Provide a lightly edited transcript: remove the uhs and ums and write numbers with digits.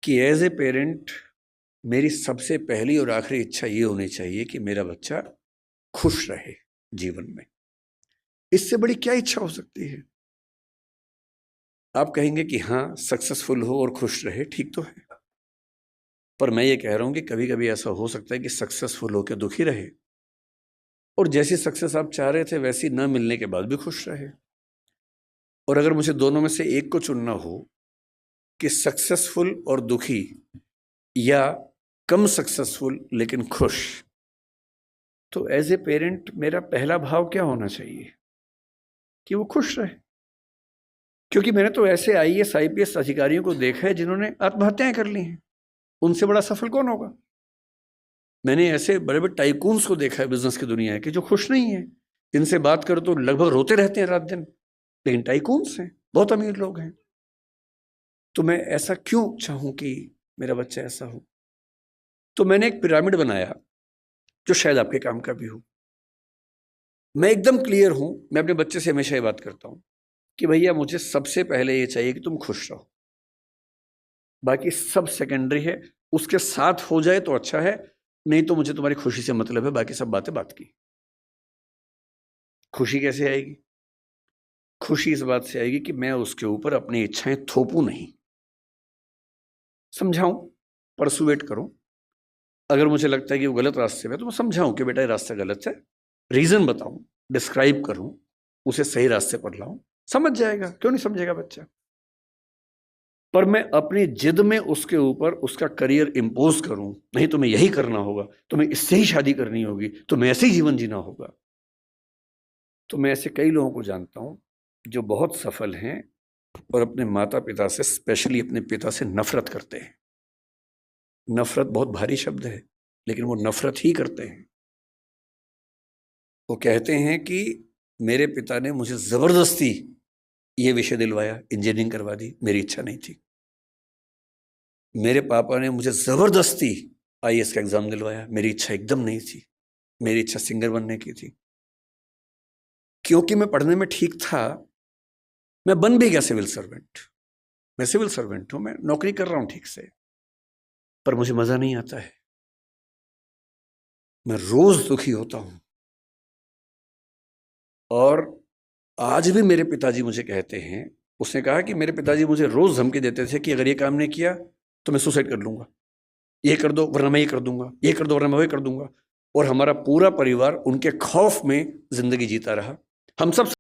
कि as a parent मेरी सबसे पहली और आखिरी इच्छा ये होनी चाहिए कि मेरा बच्चा खुश रहे जीवन में। इससे बड़ी क्या इच्छा हो सकती है? आप कहेंगे कि हाँ, सक्सेसफुल हो और खुश रहे, ठीक तो है, पर मैं ये कह रहा हूं कि कभी कभी ऐसा हो सकता है कि सक्सेसफुल होकर दुखी रहे और जैसी सक्सेस आप चाह रहे थे वैसी न मिलने के बाद भी खुश रहे। और अगर मुझे दोनों में से एक को चुनना हो कि सक्सेसफुल और दुखी या कम सक्सेसफुल लेकिन खुश, तो एज ए पेरेंट मेरा पहला भाव क्या होना चाहिए? कि वो खुश रहे। क्योंकि मैंने तो ऐसे आईएएस आईपीएस अधिकारियों को देखा है जिन्होंने आत्महत्याएं कर ली हैं। उनसे बड़ा सफल कौन होगा? मैंने ऐसे बड़े बड़े टाइकून्स को देखा है बिजनेस की दुनिया के जो खुश नहीं है। जिनसे बात करो तो लगभग रोते रहते हैं रात दिन, लेकिन टाइकून्स हैं, बहुत अमीर लोग हैं। तो मैं ऐसा क्यों चाहूं कि मेरा बच्चा ऐसा हो? तो मैंने एक पिरामिड बनाया जो शायद आपके काम का भी हो। मैं एकदम क्लियर हूं, मैं अपने बच्चे से हमेशा ये बात करता हूं कि भैया मुझे सबसे पहले ये चाहिए कि तुम खुश रहो, बाकी सब सेकेंडरी है। उसके साथ हो जाए तो अच्छा है, नहीं तो मुझे तुम्हारी खुशी से मतलब है, बाकी सब बातें बात की। खुशी कैसे आएगी? खुशी इस बात से आएगी कि मैं उसके ऊपर अपनी इच्छाएं थोपूं नहीं, समझाऊं, परसुएट करूं। अगर मुझे लगता है कि वो गलत रास्ते में, तो मैं समझाऊं कि बेटा ये रास्ता गलत है, रीजन बताऊं, डिस्क्राइब करूं, उसे सही रास्ते पर लाऊं, समझ जाएगा। क्यों नहीं समझेगा बच्चा? पर मैं अपनी जिद में उसके ऊपर उसका करियर इंपोज करूं, नहीं तुम्हें यही करना होगा, तुम्हें इससे ही शादी करनी होगी, तुम्हें ऐसे ही जीवन जीना होगा। तो मैं ऐसे कई लोगों को जानता हूं जो बहुत सफल हैं और अपने माता पिता से, स्पेशली अपने पिता से नफरत करते हैं। नफरत बहुत भारी शब्द है, लेकिन वो नफरत ही करते हैं। वो कहते हैं कि मेरे पिता ने मुझे जबरदस्ती ये विषय दिलवाया, इंजीनियरिंग करवा दी, मेरी इच्छा नहीं थी। मेरे पापा ने मुझे जबरदस्ती आईएएस का एग्जाम दिलवाया, मेरी इच्छा एकदम नहीं थी, मेरी इच्छा सिंगर बनने की थी। क्योंकि मैं पढ़ने में ठीक था, मैं बन भी गया सिविल सर्वेंट। मैं सिविल सर्वेंट हूं, मैं नौकरी कर रहा हूं ठीक से, पर मुझे मजा नहीं आता है। मैं रोज दुखी होता हूं। और आज भी मेरे पिताजी मुझे कहते हैं, उसने कहा कि मेरे पिताजी मुझे रोज धमकी देते थे कि अगर ये काम नहीं किया तो मैं सुसाइड कर लूंगा, ये कर दो वरना मैं ये कर दूंगा, ये कर दो वरना मैं वो कर दूंगा। और हमारा पूरा परिवार उनके खौफ में जिंदगी जीता रहा। हम सब